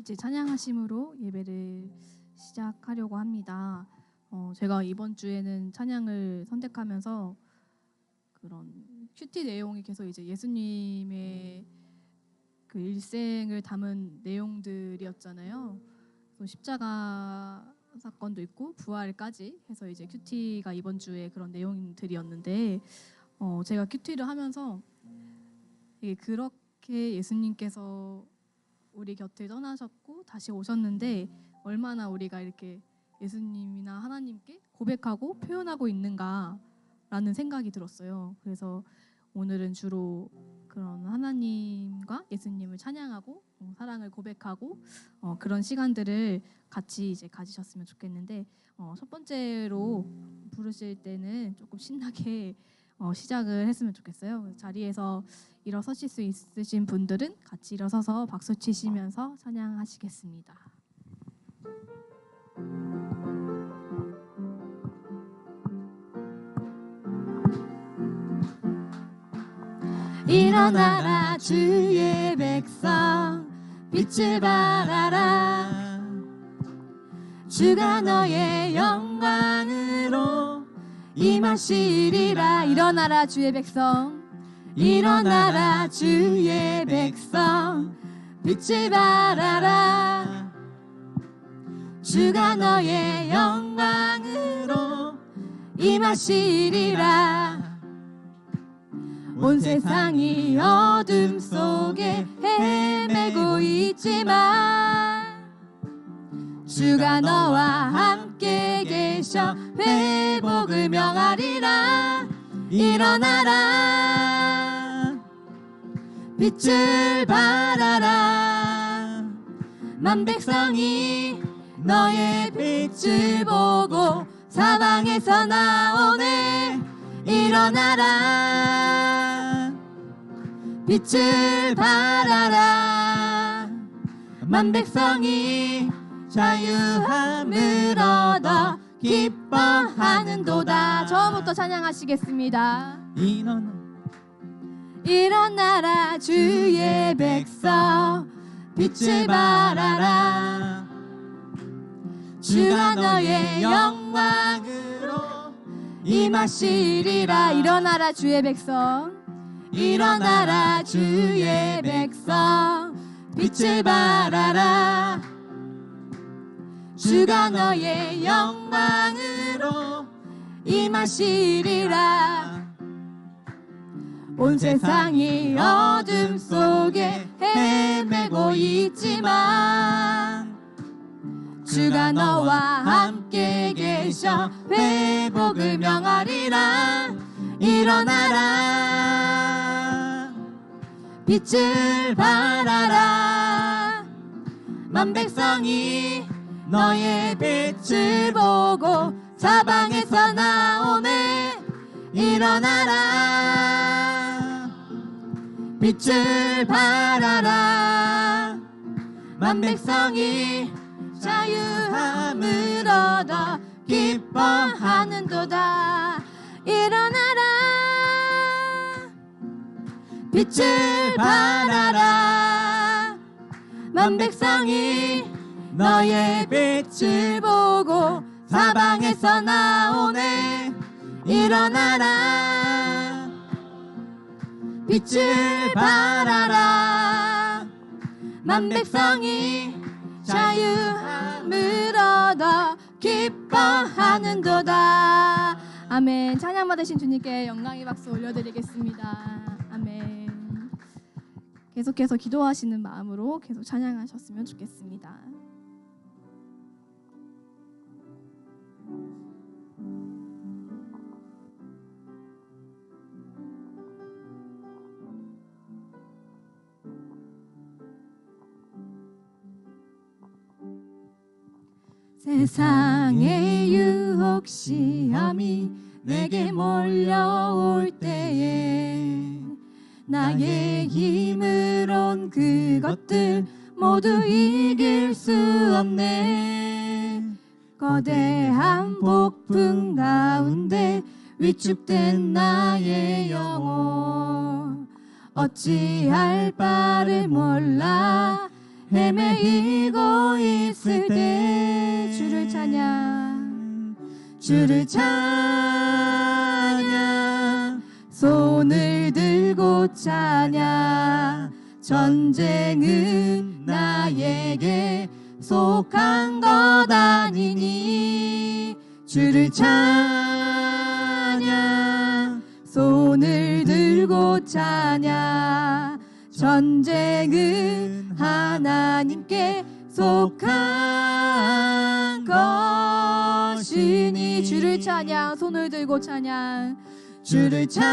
이제 찬양하심으로 예배를 시작하려고 합니다. 제가 이번 주에는 찬양을 선택하면서 그런 큐티 내용이 계속 이제 예수님의 그 일생을 담은 내용들이었잖아요. 또 십자가 사건도 있고 부활까지 해서 이제 큐티가 이번 주에 그런 내용들이었는데 제가 큐티를 하면서 이게 그렇게 예수님께서 우리 곁을 떠나셨고 다시 오셨는데 얼마나 우리가 이렇게 예수님이나 하나님께 고백하고 표현하고 있는가라는 생각이 들었어요. 그래서 오늘은 주로 그런 하나님과 예수님을 찬양하고 사랑을 고백하고 그런 시간들을 같이 이제 가지셨으면 좋겠는데 첫 번째로 부르실 때는 조금 신나게 시작을 했으면 좋겠어요. 자리에서 일어서실 수 있으신 분들은 같이 일어서서 박수 치시면서 찬양하시겠습니다. 일어나라 주의 백성 빛을 발하라 주가 너의 영광으로 임하시리라. 일어나라 주의 백성 일어나라 주의 백성 빛을 발하라 주가 너의 영광으로 임하시리라. 온 세상이 어둠 속에 헤매고 있지만 주가 너와 함께 계셔 회복을 명하리라. 일어나라 빛을 발하라 만 백성이 너의 빛을 보고 사방에서 나오네. 일어나라 빛을 발하라 만 백성이 자유함을 얻어 기뻐하는도다. 처음부터 찬양하시겠습니다. 일어나라 주의 백성 빛을 발하라 주가 너의 영광으로 임하시리라. 일어나라 주의 백성 일어나라 주의 백성 빛을 발하라 주가 너의 영광으로 임하시리라. 온 세상이 어둠 속에 헤매고 있지만 주가 너와 함께 계셔 회복을 명하리라. 일어나라 빛을 발하라 만 백성이 너의 빛을 보고 사방에서 나오네. 일어나라 빛을 발하라 만 백성이 자유함을 얻어 기뻐하는도다. 일어나라 빛을 발하라 만 백성이 너의 빛을 보고 사방에서 나오네. 일어나라 빛을 발하라 만 백성이 자유함을 얻어 기뻐하는도다. 아멘. 찬양 받으신 주님께 영광의 박수 올려드리겠습니다. 아멘. 계속해서 기도하시는 마음으로 계속 찬양하셨으면 좋겠습니다. 세상의 유혹 시험이 내게 몰려올 때에 나의 힘으론 그것들 모두 이길 수 없네. 거대한 폭풍 가운데 위축된 나의 영혼 어찌할 바를 몰라 헤매이고 있을 때 주를 찬양 주를 찬양 손을 들고 찬양 전쟁은 나에게 속한 것 아니니 주를 찬양 손을 들고 찬양 전쟁은 하나님께 속한 것이니 주를 찬양 손을 들고 찬양 주를 찬양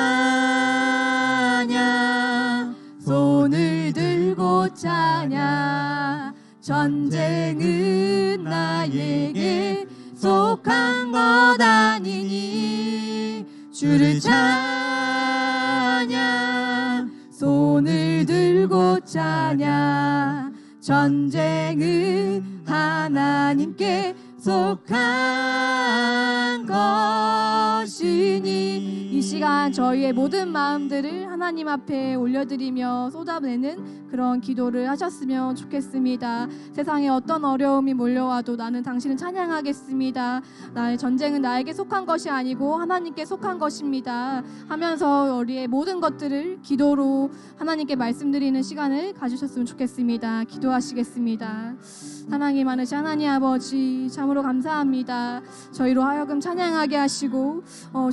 손을 들고 찬양 전쟁은 나에게 속한 것 아니니 주를 찬양 손을 들고 찬양 전쟁은 하나님께 속한 것이니 이 시간 저희의 모든 마음들을 하나님 앞에 올려드리며 쏟아내는 그런 기도를 하셨으면 좋겠습니다. 세상에 어떤 어려움이 몰려와도 나는 당신을 찬양하겠습니다. 나의 전쟁은 나에게 속한 것이 아니고 하나님께 속한 것입니다 하면서 우리의 모든 것들을 기도로 하나님께 말씀드리는 시간을 가지셨으면 좋겠습니다. 기도하시겠습니다. 사랑이 많으신 하나님 아버지 참으로 감사합니다. 저희로 하여금 찬양하게 하시고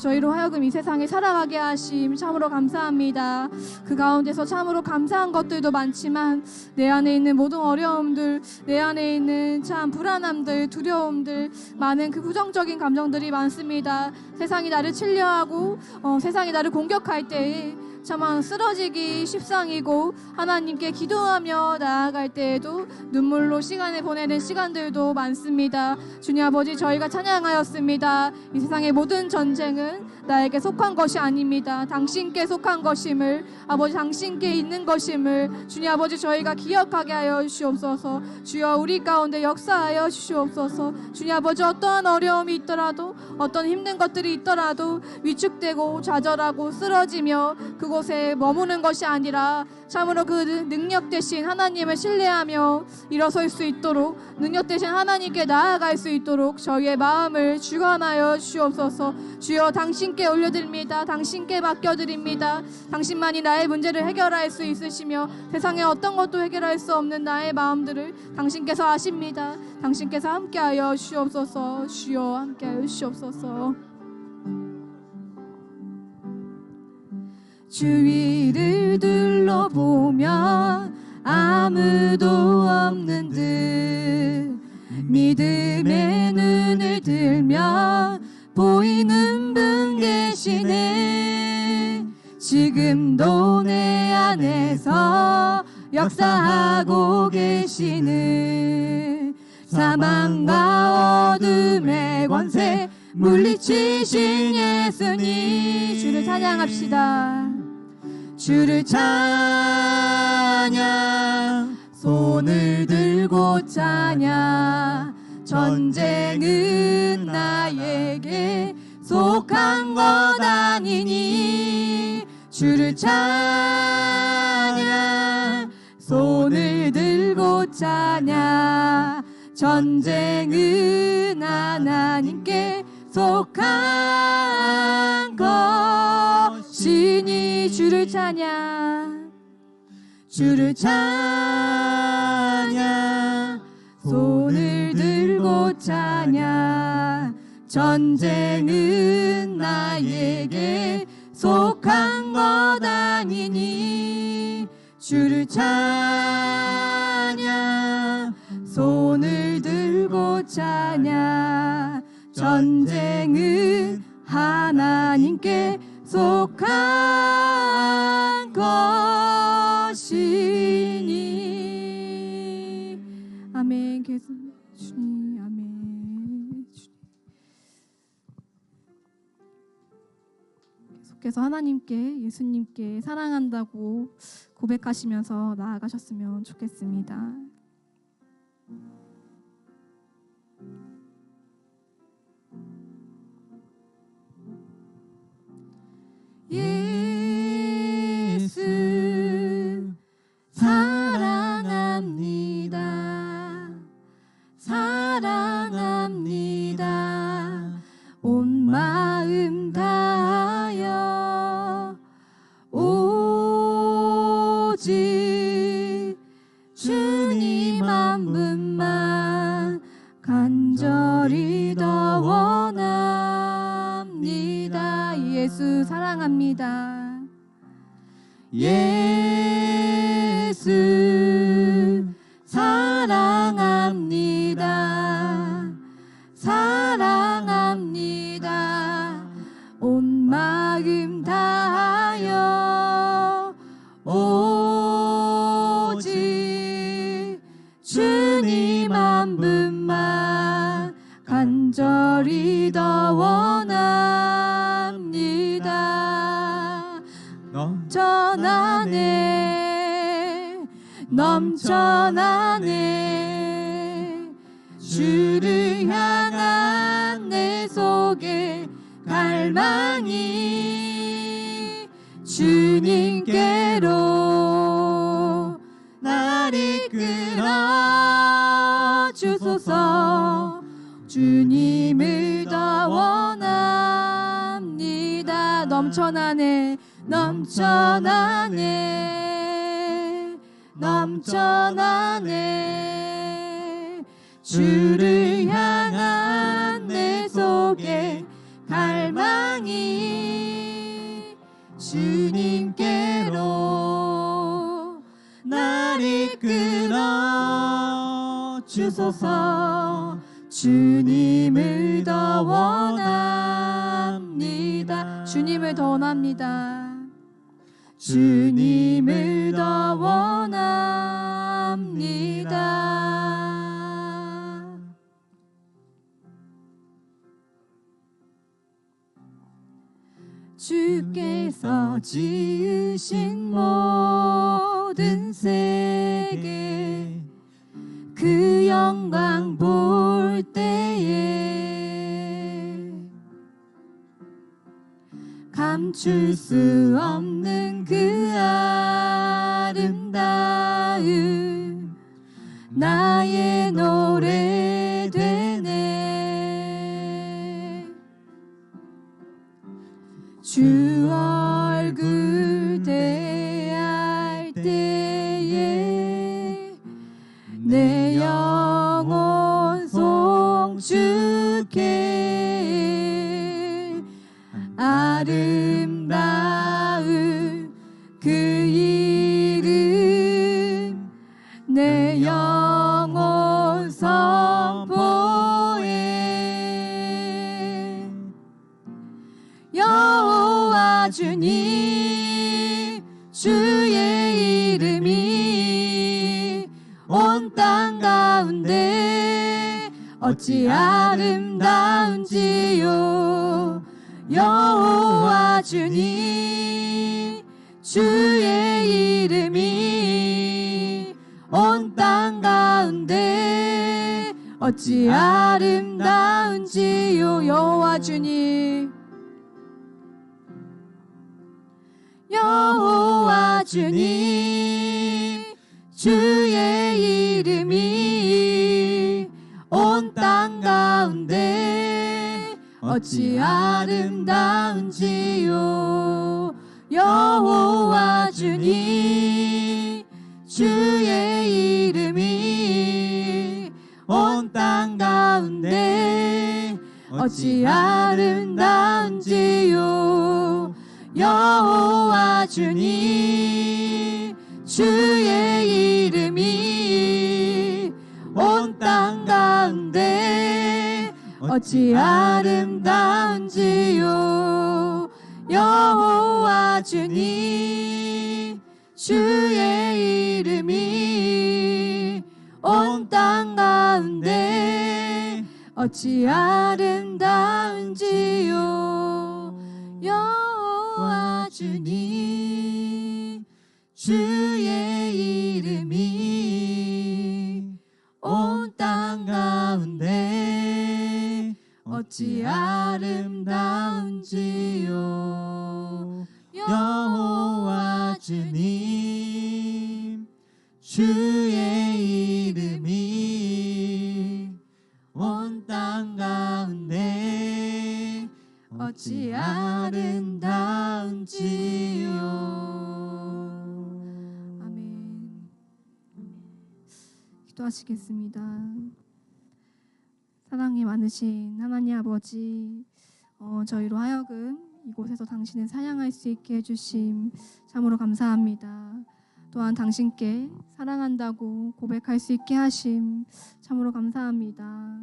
저희로 하여금 이 세상에 살아가게 하심 참으로 감사합니다. 그 가운데서 참으로 감사한 것들도 많지만 내 안에 있는 모든 어려움들, 내 안에 있는 참 불안함들, 두려움들, 많은 그 부정적인 감정들이 많습니다. 세상이 나를 치려하고 세상이 나를 공격할 때에 참 쓰러지기 십상이고 하나님께 기도하며 나아갈 때에도 눈물로 시간을 보내는 시간들도 많습니다. 주님 아버지 저희가 찬양하였습니다. 이 세상의 모든 전쟁은 나에게 속한 것이 아닙니다. 당신께 속한 것임을 아버지 당신께 있는 것임을 주님 아버지 저희가 기억하게 하여 주시옵소서. 주여 우리 가운데 역사하여 주시옵소서. 주님 아버지 어떠한 어려움이 있더라도 어떤 힘든 것들이 있더라도 위축되고 좌절하고 쓰러지며 그곳에 머무는 것이 아니라 참으로 그 능력 되신 하나님을 신뢰하며 일어설 수 있도록 능력 되신 하나님께 나아갈 수 있도록 저희의 마음을 주관하여 주시옵소서. 주여 당신께 올려드립니다. 당신께 맡겨드립니다. 당신만이 나의 문제를 해결할 수 있으시며 세상에 어떤 것도 해결할 수 없는 나의 마음들을 당신께서 아십니다. 당신께서 함께하여 주시옵소서. 주여 함께하여 주시옵소서. 주위를 둘러보면 아무도 없는 듯 믿음의 눈을 들면 보이는 분 계시네. 지금도 내 안에서 역사하고 계시는 사망과 어둠의 권세 물리치신 예수님 주를 찬양합시다. 주를 찬양 손을 들고 찬양 전쟁은 나에게 속한 것 아니니 주를 찬양 손을 들고 찬양 전쟁은 하나님께 속한 것이니 주를 찬양 주를 찬양 손을 들고 찬양 전쟁은 나에게 속한 것 아니니 주를 찬양 손을 들고 찬양 전쟁은 하나님께 속한 것이니 아멘. 계속 주님 아멘. 계속해서 하나님께 예수님께 사랑한다고 고백하시면서 나아가셨으면 좋겠습니다. 예수 사랑합니다. 오직 주님 한 분만 간절히 더 원합니다. 예수 사랑합니다. 예수 사랑합니다. 사랑합니다. 온 마음 다하여 오직 주님 한 분만 간절히 더 원합니다. 넘쳐나네 넘쳐나네 주를 향한 내 속에 갈망이 주님께로 날 이끌어 주소서. 주님을 더 원합니다. 넘쳐나네 넘쳐나네 넘쳐나네 주를 향한 내 속에 갈망이 주님께로 날 이끌어 주소서. 주님을 더 원합니다. 주님을 더 원합니다. 주님을 더 원합니다. 주께서 지으신 모든 세계 그 영광 볼 때에 감출 수 없는 그 아름다움 나의 노래 되네. 주 얼굴 대할 때에 내 영혼 송축해. 아름다운 그 이름 내 영혼 선포해. 여호와 주님 주의 이름이 온 땅 가운데 어찌 아름다운지요. 여호와 주님 주의 이름이 온 땅 가운데 어찌 아름다운지요. 여호와 주님 여호와 주님 주의 이름이 온 땅 가운데 어찌 아름다운지요. 여호와 주님 주의 이름이 온 땅 가운데 어찌 아름다운지요. 여호와 주님 주의 이름이 온 땅 가운데 어찌 아름다운지요. 여호와 주님 주의 이름이 온 땅 가운데 어찌 아름다운지요. 여호와 주님 주의 이름이 온 땅 가운데 어찌 아름다운지요. 여호와 주님 주의 이름이 온 땅 가운데 어찌 아름다운지요. 아멘. 기도하시겠습니다. 사랑이 많으신 하나님 아버지, 저희로 하여금 이곳에서 당신을 찬양할 수 있게 해주심 참으로 감사합니다. 또한 당신께 사랑한다고 고백할 수 있게 하심 참으로 감사합니다.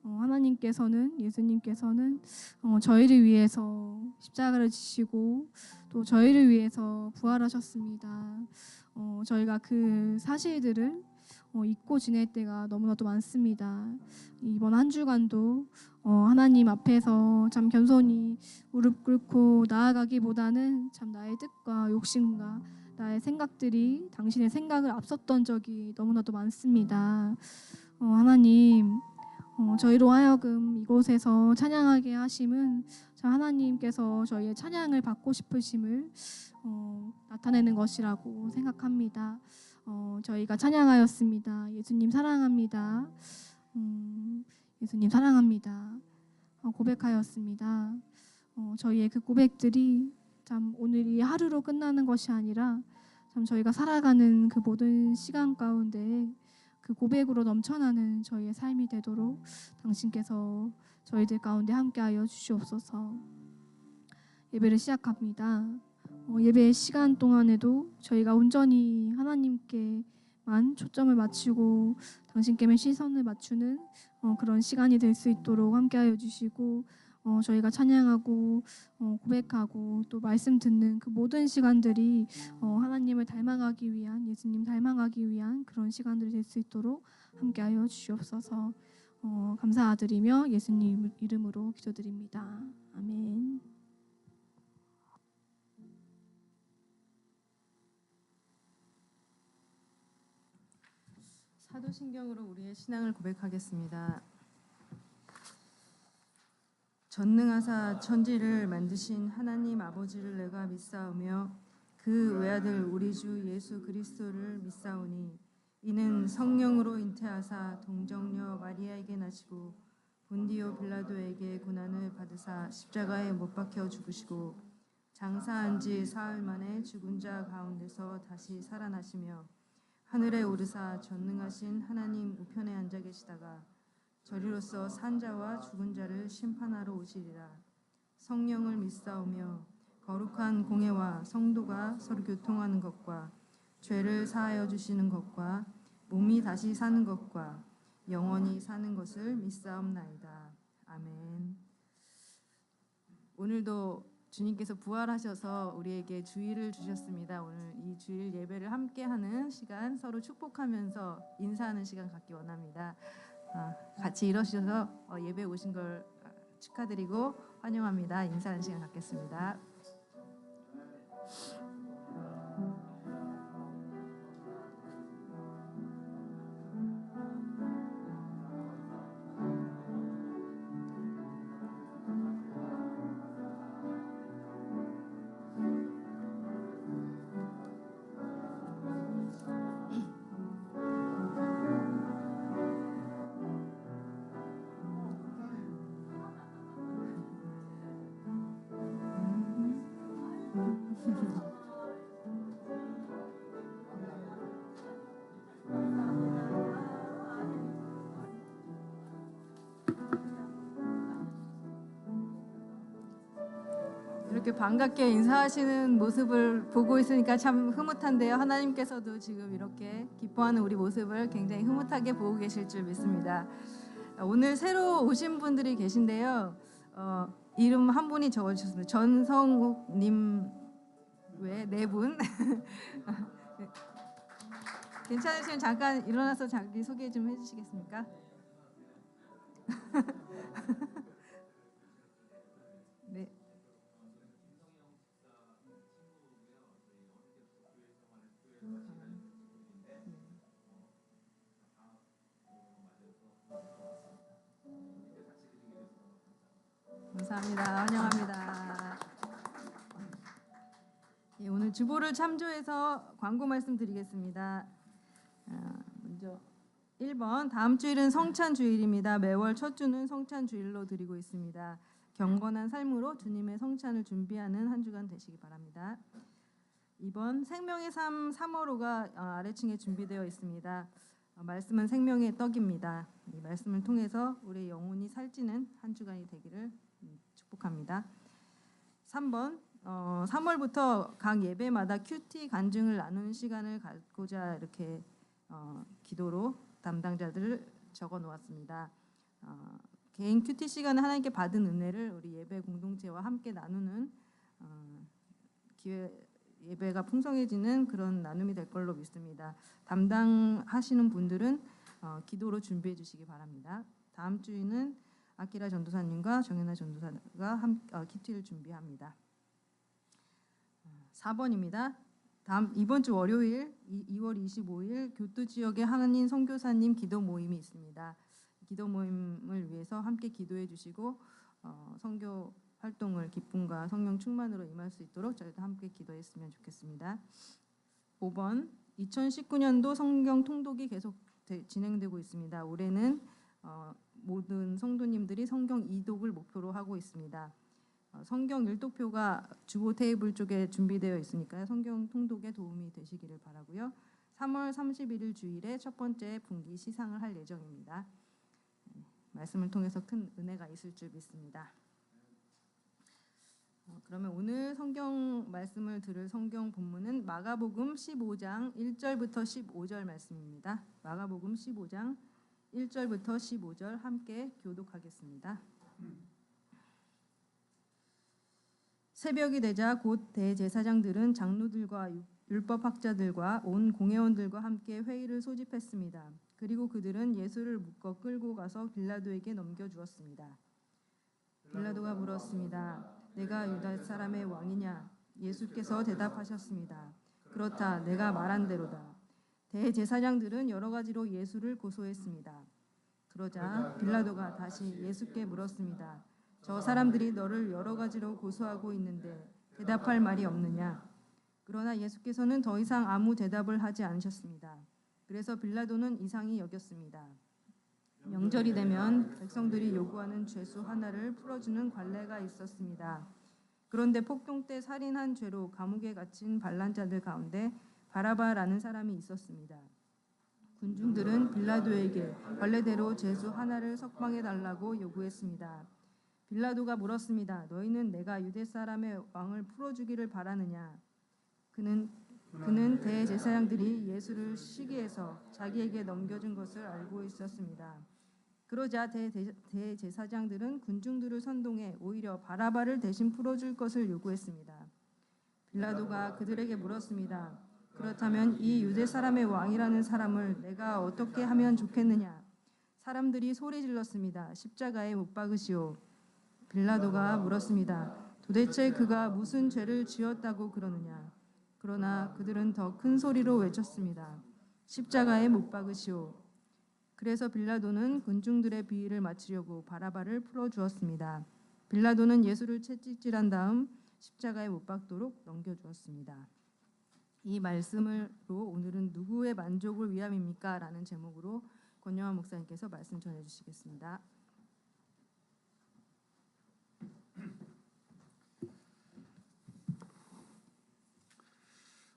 하나님께서는, 예수님께서는 저희를 위해서 십자가를 지시고 또 저희를 위해서 부활하셨습니다. 저희가 그 사실들을 잊고 지낼 때가 너무나도 많습니다. 이번 한 주간도 하나님 앞에서 참 겸손히 무릎 꿇고 나아가기보다는 참 나의 뜻과 욕심과 나의 생각들이 당신의 생각을 앞섰던 적이 너무나도 많습니다. 하나님, 저희로 하여금 이곳에서 찬양하게 하심은 하나님께서 저희의 찬양을 받고 싶으심을 나타내는 것이라고 생각합니다. 저희가 찬양하였습니다. 예수님 사랑합니다. 예수님 사랑합니다. 고백하였습니다. 저희의 그 고백들이 참 오늘이 하루로 끝나는 것이 아니라 참 저희가 살아가는 그 모든 시간 가운데 그 고백으로 넘쳐나는 저희의 삶이 되도록 당신께서 저희들 가운데 함께하여 주시옵소서. 예배를 시작합니다. 예배의 시간 동안에도 저희가 온전히 하나님께만 초점을 맞추고 당신께만 시선을 맞추는 그런 시간이 될 수 있도록 함께하여 주시고 저희가 찬양하고 고백하고 또 말씀 듣는 그 모든 시간들이 하나님을 닮아가기 위한, 예수님 닮아가기 위한 그런 시간들이 될 수 있도록 함께하여 주시옵소서. 감사드리며 예수님 이름으로 기도드립니다. 아멘. 사도신경으로 우리의 신앙을 고백하겠습니다. 전능하사 천지를 만드신 하나님 아버지를 내가 믿사오며 그 외아들 우리 주 예수 그리스도를 믿사오니 이는 성령으로 잉태하사 동정녀 마리아에게 나시고 본디오 빌라도에게 고난을 받으사 십자가에 못 박혀 죽으시고 장사한 지 사흘 만에 죽은 자 가운데서 다시 살아나시며 하늘에 오르사 전능하신 하나님 우편에 앉아 계시다가 저리로서 산 자와 죽은 자를 심판하러 오시리라. 성령을 믿사오며 거룩한 공회와 성도가 서로 교통하는 것과 죄를 사하여 주시는 것과 몸이 다시 사는 것과 영원히 사는 것을 믿사옵나이다. 아멘. 오늘도 주님께서 부활하셔서 우리에게 주일을 주셨습니다. 오늘 이 주일 예배를 함께하는 시간, 서로 축복하면서 인사하는 시간 갖기 원합니다. 같이 일어서셔서 예배 오신 걸 축하드리고 환영합니다. 인사하는 시간 갖겠습니다. 이렇게 반갑게 인사하시는 모습을 보고 있으니까 참 흐뭇한데요. 하나님께서도 지금 이렇게 기뻐하는 우리 모습을 굉장히 흐뭇하게 보고 계실 줄 믿습니다. 오늘 새로 오신 분들이 계신데요. 이름 한 분이 적어주셨습니다. 전성욱님 외 네 분. 괜찮으시면 잠깐 일어나서 자기 소개 좀 해주시겠습니까? 네. 감사합니다. 환영합니다. 예, 오늘 주보를 참조해서 광고 말씀드리겠습니다. 먼저 1번 다음 주일은 성찬 주일입니다. 매월 첫 주는 성찬 주일로 드리고 있습니다. 경건한 삶으로 주님의 성찬을 준비하는 한 주간 되시기 바랍니다. 2번 생명의 삶 3월호가 아래층에 준비되어 있습니다. 말씀은 생명의 떡입니다. 이 말씀을 통해서 우리의 영혼이 살찌는 한 주간이 되기를 축복합니다. 3번 3월부터 각 예배마다 큐티 간증을 나누는 시간을 갖고자 이렇게 기도로 담당자들을 적어 놓았습니다. 개인 큐티 시간은 하나님께 받은 은혜를 우리 예배 공동체와 함께 나누는 기회, 예배가 풍성해지는 그런 나눔이 될 걸로 믿습니다. 담당하시는 분들은 기도로 준비해 주시기 바랍니다. 다음 주에는 아키라 전도사님과 정연아 전도사가 큐티를 준비합니다. 4번입니다. 이번 주 월요일 2월 25일 교토 지역의 한인 선교사님 기도 모임이 있습니다. 기도 모임을 위해서 함께 기도해 주시고 선교 활동을 기쁨과 성령 충만으로 임할 수 있도록 저희도 함께 기도했으면 좋겠습니다. 5번 2019년도 성경 통독이 계속 진행되고 있습니다. 올해는 모든 성도님들이 성경 2독을 목표로 하고 있습니다. 성경 1독표가 주보 테이블 쪽에 준비되어 있으니까요. 성경 통독에 도움이 되시기를 바라고요. 3월 31일 주일에 첫 번째 분기 시상을 할 예정입니다. 말씀을 통해서 큰 은혜가 있을 줄 믿습니다. 그러면 오늘 성경 말씀을 들을 성경 본문은 마가복음 15장 1절부터 15절 말씀입니다. 마가복음 15장 1절부터 15절 함께 교독하겠습니다. 새벽이 되자 곧 대제사장들은 장로들과 율법학자들과 온 공회원들과 함께 회의를 소집했습니다. 그리고 그들은 예수를 묶어 끌고 가서 빌라도에게 넘겨주었습니다. 빌라도가 물었습니다. 내가 유다 사람의 왕이냐? 예수께서 대답하셨습니다. 그렇다, 내가 말한 대로다. 대제사장들은 여러 가지로 예수를 고소했습니다. 그러자 빌라도가 다시 예수께 물었습니다. 저 사람들이 너를 여러 가지로 고소하고 있는데 대답할 말이 없느냐? 그러나 예수께서는 더 이상 아무 대답을 하지 않으셨습니다. 그래서 빌라도는 이상히 여겼습니다. 명절이 되면 백성들이 요구하는 죄수 하나를 풀어주는 관례가 있었습니다. 그런데 폭동 때 살인한 죄로 감옥에 갇힌 반란자들 가운데 바라바라는 사람이 있었습니다. 군중들은 빌라도에게 관례대로 죄수 하나를 석방해 달라고 요구했습니다. 빌라도가 물었습니다. 너희는 내가 유대 사람의 왕을 풀어주기를 바라느냐? 그는 대제사장들이 예수를 시기해서 자기에게 넘겨준 것을 알고 있었습니다. 그러자 대제사장들은 군중들을 선동해 오히려 바라바를 대신 풀어줄 것을 요구했습니다. 빌라도가 그들에게 물었습니다. 그렇다면 이 유대 사람의 왕이라는 사람을 내가 어떻게 하면 좋겠느냐? 사람들이 소리 질렀습니다. 십자가에 못 박으시오. 빌라도가 물었습니다. 도대체 그가 무슨 죄를 지었다고 그러느냐? 그러나 그들은 더 큰 소리로 외쳤습니다. 십자가에 못 박으시오. 그래서 빌라도는 군중들의 비위를 맞추려고 바라바를 풀어주었습니다. 빌라도는 예수를 채찍질한 다음 십자가에 못 박도록 넘겨주었습니다. 이 말씀으로 오늘은 누구의 만족을 위함입니까? 라는 제목으로 권영환 목사님께서 말씀 전해주시겠습니다.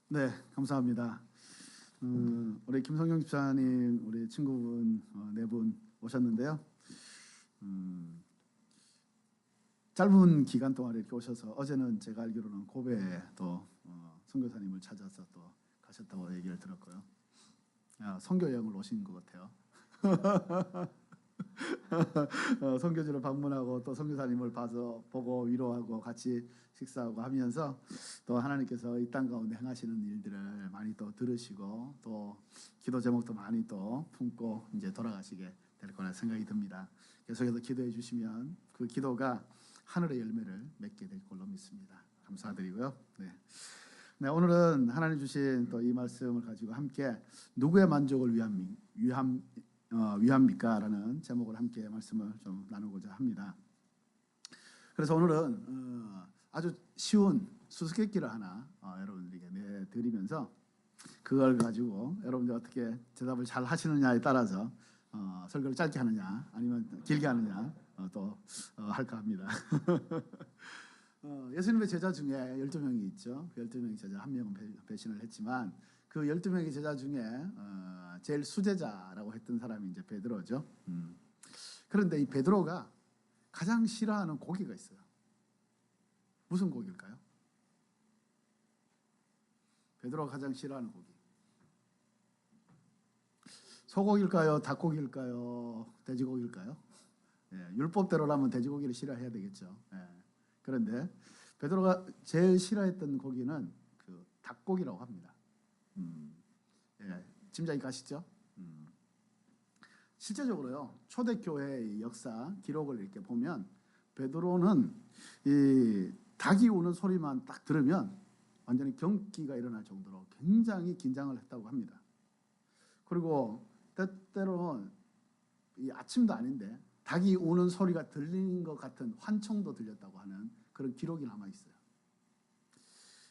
네, 감사합니다. 우리 김성경 집사님, 우리 친구분 네 분 오셨는데요. 짧은 기간 동안 이렇게 오셔서 어제는 제가 알기로는 고베에 또 선교사님을 찾아서 또 가셨다고 얘기를 들었고요. 선교 여행을 오신 것 같아요. 선교지를 방문하고 또 선교사님을 보고 위로하고 같이 식사하고 하면서 또 하나님께서 이 땅 가운데 행하시는 일들을 많이 또 들으시고 또 기도 제목도 많이 또 품고 이제 돌아가시게 될 거라 생각이 듭니다. 계속해서 기도해 주시면 그 기도가 하늘의 열매를 맺게 될 걸로 믿습니다. 감사드리고요. 네, 오늘은 하나님 주신 또 이 말씀을 가지고 함께 누구의 만족을 위함입니까라는 제목을 함께 말씀을 좀 나누고자 합니다. 그래서 오늘은 아주 쉬운 수수께끼를 하나 여러분들에게 내드리면서 그걸 가지고 여러분들 어떻게 대답을 잘 하시느냐에 따라서 설교를 짧게 하느냐 아니면 길게 하느냐 또 할까 합니다. 예수님의 제자 중에 12명이 있죠. 그 12명의 제자 한 명은 배신을 했지만 그 12명의 제자 중에 제일 수제자라고 했던 사람이 이제 베드로죠. 그런데 이 베드로가 가장 싫어하는 고기가 있어요. 무슨 고기일까요? 베드로가 가장 싫어하는 고기. 소고기일까요? 닭고기일까요? 돼지고기일까요? 율법대로라면 돼지고기를 싫어해야 되겠죠. 그런데 베드로가 제일 싫어했던 고기는 그 닭고기라고 합니다. 짐작이 가시죠? 실제적으로요, 초대교회의 역사 기록을 이렇게 보면 베드로는 이 닭이 우는 소리만 딱 들으면 완전히 경기가 일어날 정도로 굉장히 긴장을 했다고 합니다. 그리고 때때로는 이 아침도 아닌데 닭이 우는 소리가 들리는 것 같은 환청도 들렸다고 하는 그런 기록이 남아 있어요.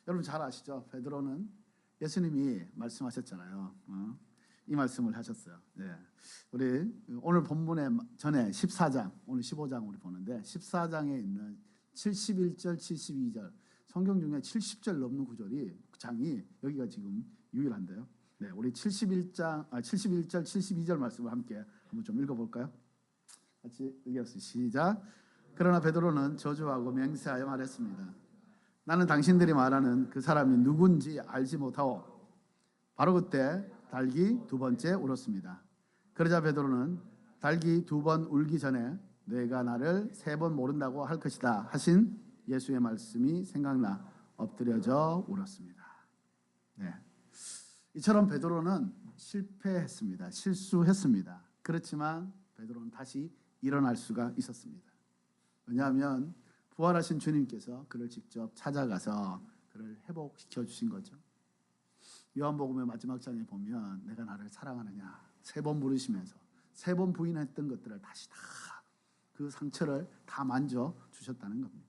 여러분 잘 아시죠? 베드로는 예수님이 말씀하셨잖아요. 이 말씀을 하셨어요. 우리 오늘 본문에 전에 14장, 오늘 15장 우리 보는데 14장에 있는 71절, 72절 성경 중에 70절 넘는 구절이 장이 여기가 지금 유일한데요. 우리 71절, 72절 말씀을 함께 한번 좀 읽어볼까요? 같이 읽겠습니다. 시작. 그러나 베드로는 저주하고 맹세하여 말했습니다. 나는 당신들이 말하는 그 사람이 누군지 알지 못하오. 바로 그때 닭이 두 번째 울었습니다. 그러자 베드로는 닭이 두 번 울기 전에 내가 나를 세 번 모른다고 할 것이다 하신 예수의 말씀이 생각나 엎드려져 울었습니다. 이처럼 베드로는 실패했습니다. 실수했습니다. 그렇지만 베드로는 다시 일어날 수가 있었습니다. 왜냐하면 부활하신 주님께서 그를 직접 찾아가서 그를 회복시켜 주신 거죠. 요한복음의 마지막 장에 보면 내가 나를 사랑하느냐 세 번 물으시면서 세 번 부인했던 것들을 다시 다 그 상처를 다 만져 주셨다는 겁니다.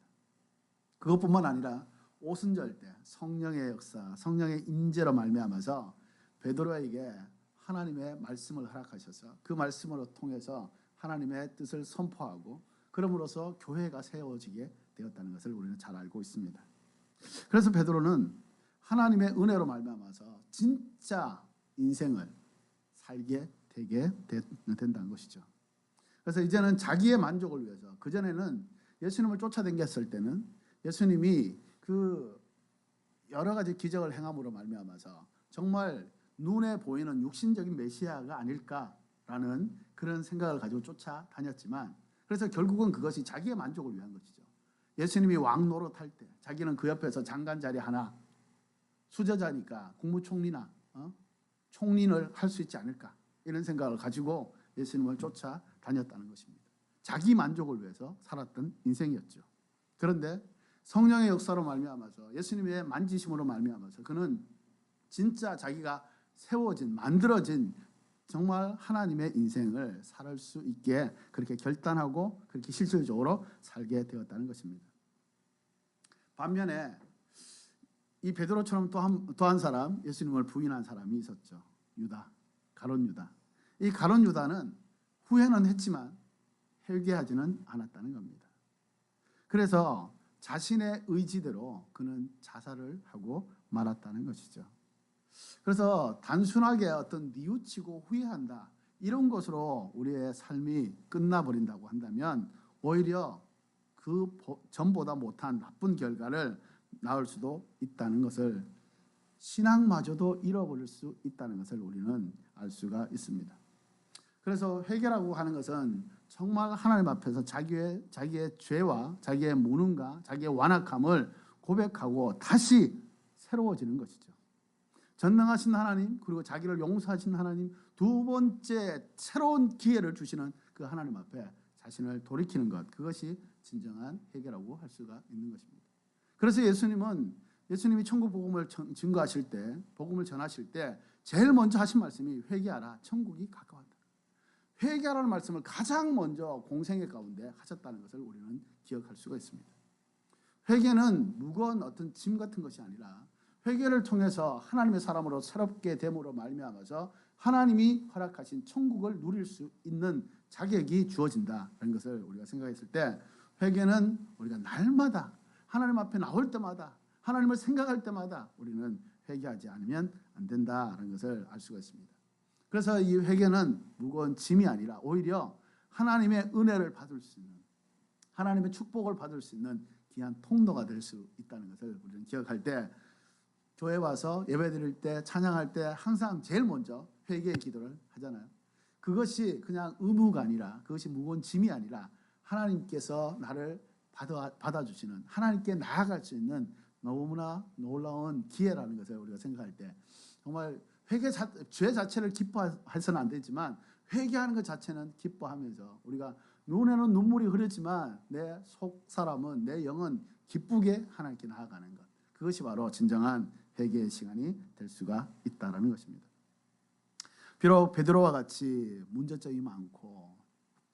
그것뿐만 아니라 오순절 때 성령의 역사, 성령의 임재로 말미암아서 베드로에게 하나님의 말씀을 허락하셔서 그 말씀으로 통해서 하나님의 뜻을 선포하고 그럼으로써 교회가 세워지게 되었다는 것을 우리는 잘 알고 있습니다. 그래서 베드로는 하나님의 은혜로 말미암아서 진짜 인생을 살게 되게 된다는 것이죠. 그래서 이제는 자기의 만족을 위해서, 그전에는 예수님을 쫓아다녔을 때는 예수님이 그 여러 가지 기적을 행함으로 말미암아서 정말 눈에 보이는 육신적인 메시아가 아닐까라는 그런 생각을 가지고 쫓아다녔지만, 그래서 결국은 그것이 자기의 만족을 위한 것이죠. 예수님이 왕 노릇할 때 자기는 그 옆에서 장관 자리 하나, 수저자니까 국무총리나 총리를 할 수 있지 않을까, 이런 생각을 가지고 예수님을 쫓아다녔다는 것입니다. 자기 만족을 위해서 살았던 인생이었죠. 그런데 성령의 역사로 말미암아서, 예수님의 만지심으로 말미암아서 그는 진짜 자기가 세워진, 만들어진 정말 하나님의 인생을 살 수 있게 그렇게 결단하고 그렇게 실질적으로 살게 되었다는 것입니다. 반면에 이 베드로처럼 또 한 사람, 예수님을 부인한 사람이 있었죠. 유다, 가룟 유다. 이 가룟 유다는 후회는 했지만 회개하지는 않았다는 겁니다. 그래서 자신의 의지대로 그는 자살을 하고 말았다는 것이죠. 그래서 단순하게 어떤 뉘우치고 후회한다, 이런 것으로 우리의 삶이 끝나버린다고 한다면 오히려 그 전보다 못한 나쁜 결과를 낳을 수도 있다는 것을, 신앙마저도 잃어버릴 수 있다는 것을 우리는 알 수가 있습니다. 그래서 회개라고 하는 것은 정말 하나님 앞에서 자기의 죄와 자기의 무능과 자기의 완악함을 고백하고 다시 새로워지는 것이죠. 전능하신 하나님, 그리고 자기를 용서하신 하나님, 두 번째 새로운 기회를 주시는 그 하나님 앞에 자신을 돌이키는 것, 그것이 진정한 회개라고 할 수가 있는 것입니다. 그래서 예수님이 천국 복음을 증거하실 때, 복음을 전하실 때 제일 먼저 하신 말씀이 회개하라, 천국이 가까웠다. 회개하라는 말씀을 가장 먼저 공생애 가운데 하셨다는 것을 우리는 기억할 수가 있습니다. 회개는 무거운 어떤 짐 같은 것이 아니라 회개를 통해서 하나님의 사람으로 새롭게 됨으로 말미암아서 하나님이 허락하신 천국을 누릴 수 있는 자격이 주어진다는 것을 우리가 생각했을 때, 회개는 우리가 날마다 하나님 앞에 나올 때마다, 하나님을 생각할 때마다 우리는 회개하지 않으면 안 된다라는 것을 알 수가 있습니다. 그래서 이 회개는 무거운 짐이 아니라 오히려 하나님의 은혜를 받을 수 있는, 하나님의 축복을 받을 수 있는 귀한 통로가 될 수 있다는 것을 우리는 기억할 때, 교회 와서 예배드릴 때, 찬양할 때 항상 제일 먼저 회개의 기도를 하잖아요. 그것이 그냥 의무가 아니라, 그것이 무거운 짐이 아니라 하나님께서 나를 받아주시는, 하나님께 나아갈 수 있는 너무나 놀라운 기회라는 것을 우리가 생각할 때, 정말 죄 자체를 기뻐해서는 안 되지만 회개하는 것 자체는 기뻐하면서, 우리가 눈에는 눈물이 흐르지만 내 속 사람은, 내 영은 기쁘게 하나님께 나아가는 것, 그것이 바로 진정한 회개의 시간이 될 수가 있다는 것입니다. 비록 베드로와 같이 문제점이 많고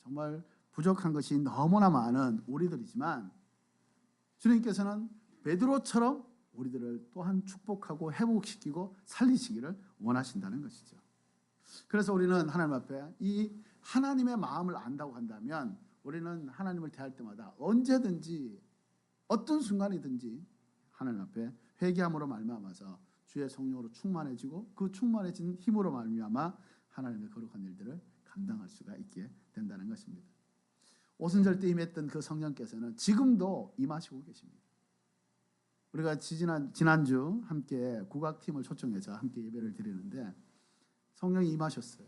정말 부족한 것이 너무나 많은 우리들이지만, 주님께서는 베드로처럼 우리들을 또한 축복하고 회복시키고 살리시기를 원하신다는 것이죠. 그래서 우리는 하나님 앞에 이 하나님의 마음을 안다고 한다면, 우리는 하나님을 대할 때마다 언제든지 어떤 순간이든지 하나님 앞에 회개함으로 말미암아서 주의 성령으로 충만해지고, 그 충만해진 힘으로 말미암아 하나님의 거룩한 일들을 감당할 수가 있게 된다는 것입니다. 오순절 때 임했던 그 성령께서는 지금도 임하시고 계십니다. 우리가 지난주 함께 국악팀을 초청해서 함께 예배를 드리는데 성령이 임하셨어요.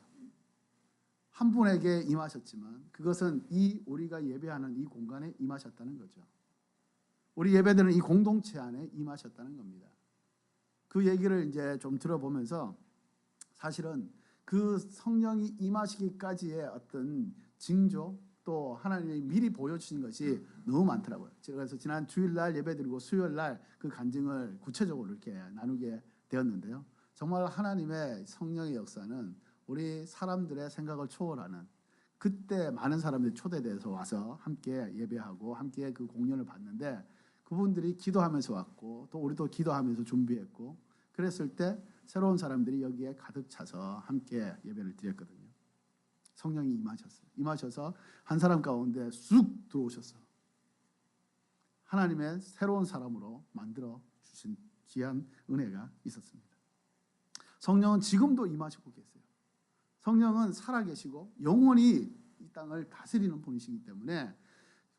한 분에게 임하셨지만 그것은 우리가 예배하는 이 공간에 임하셨다는 거죠. 우리 예배드리는 이 공동체 안에 임하셨다는 겁니다. 그 얘기를 이제 좀 들어보면서 사실은 그 성령이 임하시기까지의 어떤 징조, 또 하나님이 미리 보여주신 것이 너무 많더라고요. 그래서 지난 주일날 예배드리고 수요일날 그 간증을 구체적으로 이렇게 나누게 되었는데요. 정말 하나님의 성령의 역사는 우리 사람들의 생각을 초월하는, 그때 많은 사람들이 초대돼서 와서 함께 예배하고 함께 그 공연을 봤는데, 그분들이 기도하면서 왔고 또 우리도 기도하면서 준비했고, 그랬을 때 새로운 사람들이 여기에 가득 차서 함께 예배를 드렸거든요. 성령이 임하셔서 한 사람 가운데 쑥 들어오셔서 하나님의 새로운 사람으로 만들어 주신 귀한 은혜가 있었습니다. 성령은 지금도 임하시고 계세요. 성령은 살아계시고 영원히 이 땅을 다스리는 분이시기 때문에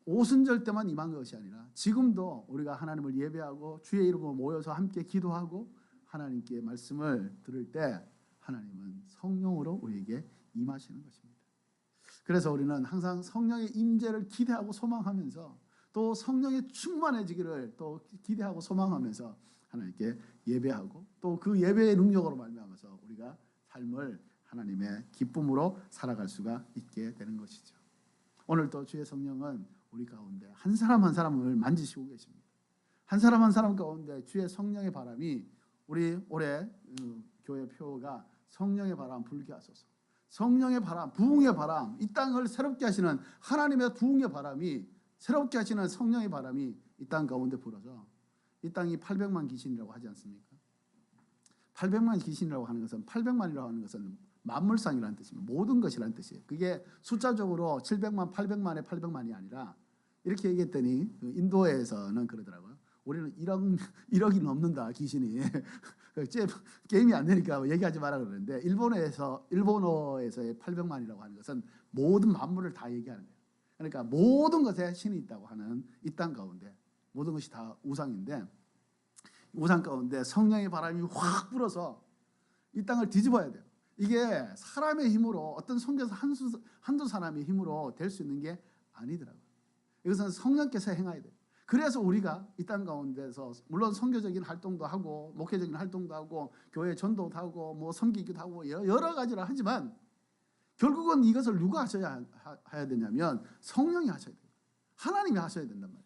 오순절 때만 임한 것이 아니라 지금도 우리가 하나님을 예배하고 주의 이름으로 모여서 함께 기도하고 하나님께 말씀을 들을 때 하나님은 성령으로 우리에게 임하시는 것입니다. 그래서 우리는 항상 성령의 임재를 기대하고 소망하면서, 또 성령의 충만해지기를 또 기대하고 소망하면서 하나님께 예배하고, 또 그 예배의 능력으로 말미암아서 우리가 삶을 하나님의 기쁨으로 살아갈 수가 있게 되는 것이죠. 오늘도 주의 성령은 우리 가운데 한 사람 한 사람을 만지시고 계십니다. 한 사람 한 사람 가운데 주의 성령의 바람이, 우리 올해 교회 표가 성령의 바람 불게 하소서. 성령의 바람, 부흥의 바람, 이 땅을 새롭게 하시는 하나님의 부흥의 바람이, 새롭게 하시는 성령의 바람이 이 땅 가운데 불어서, 이 땅이 800만 귀신이라고 하지 않습니까? 800만 귀신이라고 하는 것은, 800만이라고 하는 것은 만물상이라는 뜻입니다. 모든 것이라는 뜻이에요. 그게 숫자적으로 700만, 800만의 800만이 아니라, 이렇게 얘기했더니 인도에서는 그러더라고요. 우리는 1억이 넘는다, 귀신이. 게임이 안 되니까 얘기하지 마라 그러는데, 일본어에서의 800만이라고 하는 것은 모든 만물을 다 얘기하는 거예요. 그러니까 모든 것에 신이 있다고 하는 이 땅 가운데, 모든 것이 다 우상인데, 우상 가운데 성령의 바람이 확 불어서 이 땅을 뒤집어야 돼요. 이게 사람의 힘으로, 어떤 선교사 한두 사람의 힘으로 될 수 있는 게 아니더라고요. 이것은 성령께서 행해야 돼요. 그래서 우리가 이 땅 가운데서 물론 선교적인 활동도 하고 목회적인 활동도 하고 교회 전도도 하고 뭐 섬기기도 하고 여러 가지를 하지만, 결국은 이것을 누가 해야 되냐면 성령이 하셔야 돼요. 하나님이 하셔야 된단 말이에요.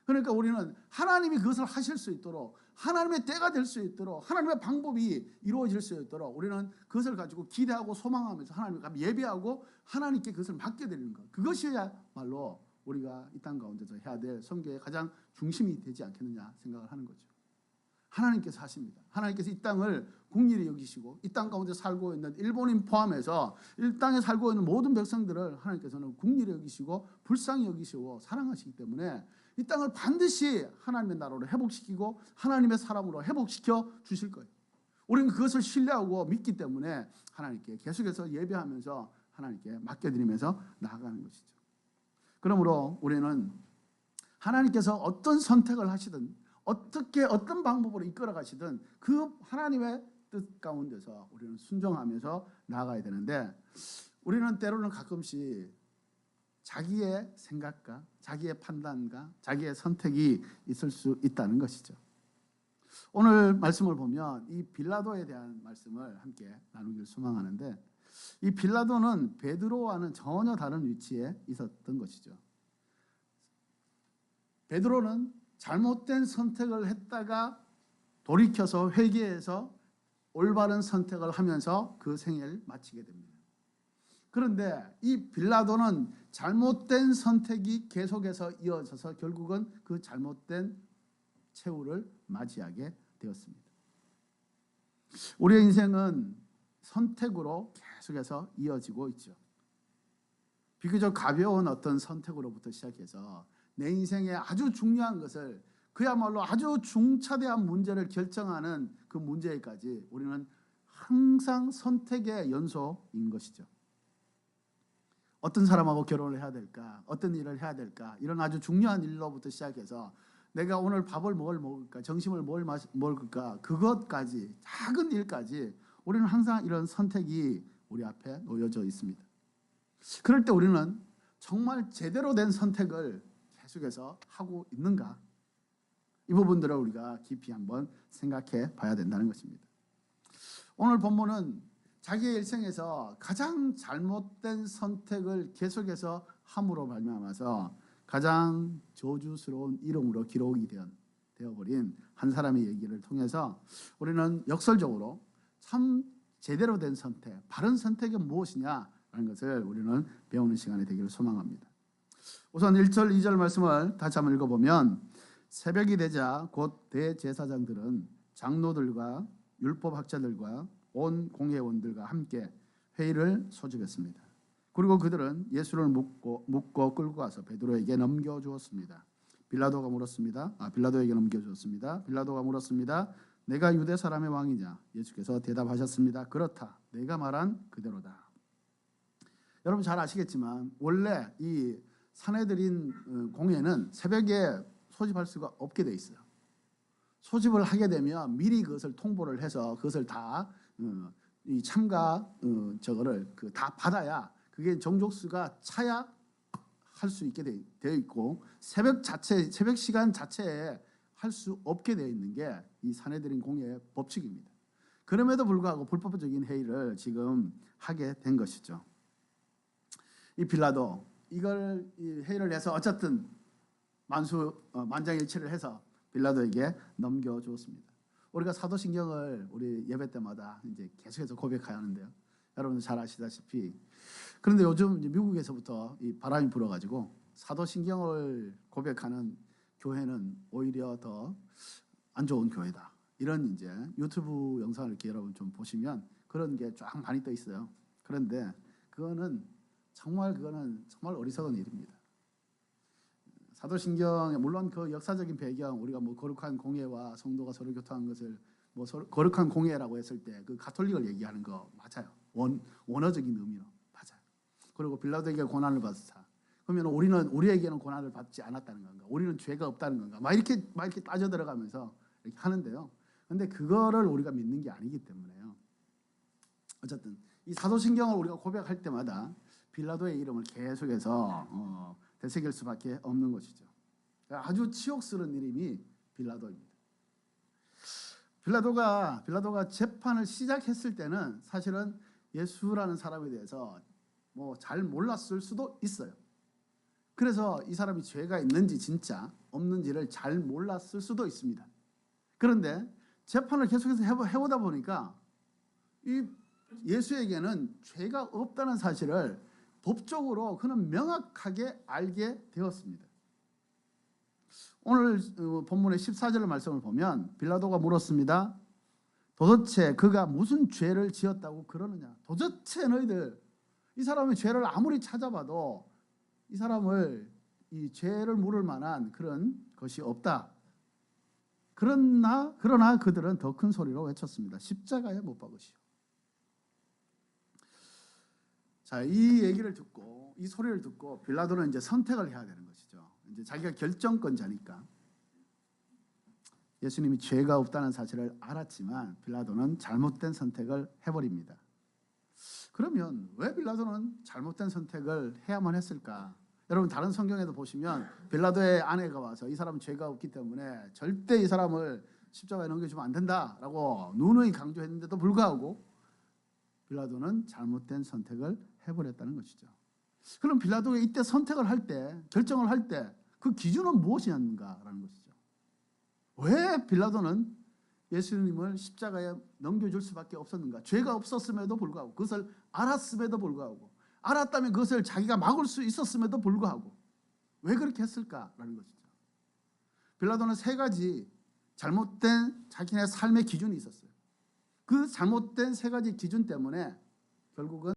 그러니까 우리는 하나님이 그것을 하실 수 있도록, 하나님의 때가 될 수 있도록, 하나님의 방법이 이루어질 수 있도록 우리는 그것을 가지고 기대하고 소망하면서 하나님을 예배하고 하나님께 그것을 맡겨드리는 것, 그것이야말로 우리가 이 땅 가운데서 해야 될 선교의 가장 중심이 되지 않겠느냐 생각을 하는 거죠. 하나님께서 하십니다. 하나님께서 이 땅을 긍휼히 여기시고, 이 땅 가운데 살고 있는 일본인 포함해서 이 땅에 살고 있는 모든 백성들을 하나님께서는 긍휼히 여기시고 불쌍히 여기시고 사랑하시기 때문에, 이 땅을 반드시 하나님의 나라로 회복시키고 하나님의 사람으로 회복시켜 주실 거예요. 우리는 그것을 신뢰하고 믿기 때문에 하나님께 계속해서 예배하면서 하나님께 맡겨드리면서 나아가는 것이죠. 그러므로 우리는 하나님께서 어떤 선택을 하시든 어떤 방법으로 이끌어 가시든 그 하나님의 뜻 가운데서 우리는 순종하면서 나아가야 되는데, 우리는 때로는 가끔씩 자기의 생각과 자기의 판단과 자기의 선택이 있을 수 있다는 것이죠. 오늘 말씀을 보면 이 빌라도에 대한 말씀을 함께 나누길 소망하는데, 이 빌라도는 베드로와는 전혀 다른 위치에 있었던 것이죠. 베드로는 잘못된 선택을 했다가 돌이켜서 회개해서 올바른 선택을 하면서 그 생애를 마치게 됩니다. 그런데 이 빌라도는 잘못된 선택이 계속해서 이어져서 결국은 그 잘못된 최후를 맞이하게 되었습니다. 우리의 인생은 선택으로 계속해서 이어지고 있죠. 비교적 가벼운 어떤 선택으로부터 시작해서 내 인생에 아주 중요한 것을, 그야말로 아주 중차대한 문제를 결정하는 그 문제까지 우리는 항상 선택의 연속인 것이죠. 어떤 사람하고 결혼을 해야 될까, 어떤 일을 해야 될까, 이런 아주 중요한 일로부터 시작해서 내가 오늘 밥을 뭘 먹을까, 점심을 뭘 먹을까, 그것까지, 작은 일까지 우리는 항상 이런 선택이 우리 앞에 놓여져 있습니다. 그럴 때 우리는 정말 제대로 된 선택을 계속해서 하고 있는가, 이 부분들을 우리가 깊이 한번 생각해 봐야 된다는 것입니다. 오늘 본문은 자기의 일생에서 가장 잘못된 선택을 계속해서 함으로 말미암아서 가장 저주스러운 이름으로 기록이 되어버린 한 사람의 얘기를 통해서 우리는 역설적으로 참 제대로 된 선택, 바른 선택이 무엇이냐라는 것을 우리는 배우는 시간이 되기를 소망합니다. 우선 1절, 2절 말씀을 다시 한번 읽어보면, 새벽이 되자 곧 대제사장들은 장로들과 율법학자들과 온 공회원들과 함께 회의를 소집했습니다. 그리고 그들은 예수를 묶고 끌고 가서 베드로에게 넘겨주었습니다. 빌라도에게 넘겨주었습니다. 빌라도가 물었습니다. 내가 유대 사람의 왕이냐? 예수께서 대답하셨습니다. 그렇다. 내가 말한 그대로다. 여러분 잘 아시겠지만 원래 이 산헤드린 공회는 새벽에 소집할 수가 없게 돼 있어요. 소집을 하게 되면 미리 그것을 통보를 해서 그것을 다 이 참가 저거를 다 받아야, 그게 정족수가 차야 할 수 있게 되어 있고, 새벽 시간 자체에 할 수 없게 되어 있는 게 이 산헤드린 공회의 법칙입니다. 그럼에도 불구하고 불법적인 회의를 지금 하게 된 것이죠. 이 빌라도 이 회의를 해서 어쨌든 만장일치를 해서 빌라도에게 넘겨주었습니다. 우리가 사도신경을 우리 예배 때마다 이제 계속해서 고백해야 하는데요. 여러분 잘 아시다시피, 그런데 요즘 이제 미국에서부터 이 바람이 불어가지고 사도신경을 고백하는 교회는 오히려 더 안 좋은 교회다, 이런 이제 유튜브 영상을 이렇게 여러분 좀 보시면 그런 게 쫙 많이 떠 있어요. 그런데 그거는 정말 어리석은 일입니다. 사도신경에 물론 그 역사적인 배경, 우리가 뭐 거룩한 공회와 성도가 서로 교통한 것을 뭐 거룩한 공회라고 했을 때 그 가톨릭을 얘기하는 거 맞아요. 원어적인 의미로 맞아요. 그리고 빌라도에게 고난을 받았다. 그러면 우리에게는 고난을 받지 않았다는 건가? 우리는 죄가 없다는 건가? 막 이렇게 빠져 들어가면서 이렇게 하는데요. 근데 그거를 우리가 믿는 게 아니기 때문에요. 어쨌든 이 사도신경을 우리가 고백할 때마다 빌라도의 이름을 계속해서 되새길 수밖에 없는 것이죠. 아주 치욕스러운 이름이 빌라도입니다. 빌라도가 재판을 시작했을 때는 사실은 예수라는 사람에 대해서 뭐 잘 몰랐을 수도 있어요. 그래서 이 사람이 죄가 있는지 진짜 없는지를 잘 몰랐을 수도 있습니다. 그런데 재판을 계속해서 해보다 보니까 이 예수에게는 죄가 없다는 사실을 법적으로 그는 명확하게 알게 되었습니다. 오늘 본문의 14절 말씀을 보면 빌라도가 물었습니다. 도대체 그가 무슨 죄를 지었다고 그러느냐? 도대체 너희들 이 사람의 죄를 아무리 찾아봐도 이 사람을 이 죄를 물을 만한 그런 것이 없다. 그러나 그들은 더 큰 소리로 외쳤습니다. 십자가에 못 박으시오. 자, 이 얘기를 듣고 이 소리를 듣고 빌라도는 이제 선택을 해야 되는 것이죠. 이제 자기가 결정권자니까. 예수님이 죄가 없다는 사실을 알았지만 빌라도는 잘못된 선택을 해버립니다. 그러면 왜 빌라도는 잘못된 선택을 해야만 했을까? 여러분 다른 성경에도 보시면 빌라도의 아내가 와서 이 사람은 죄가 없기 때문에 절대 이 사람을 십자가에 넘겨주면 안 된다라고 누누이 강조했는데도 불구하고 빌라도는 잘못된 선택을 해버렸다는 것이죠. 그럼 빌라도가 이때 선택을 할 때, 결정을 할 때 그 기준은 무엇이었는가라는 것이죠. 왜 빌라도는 예수님을 십자가에 넘겨줄 수밖에 없었는가? 죄가 없었음에도 불구하고, 그것을 알았음에도 불구하고, 알았다면 그것을 자기가 막을 수 있었음에도 불구하고 왜 그렇게 했을까라는 것이죠. 빌라도는 세 가지 잘못된 자기네 삶의 기준이 있었어요. 그 잘못된 세 가지 기준 때문에 결국은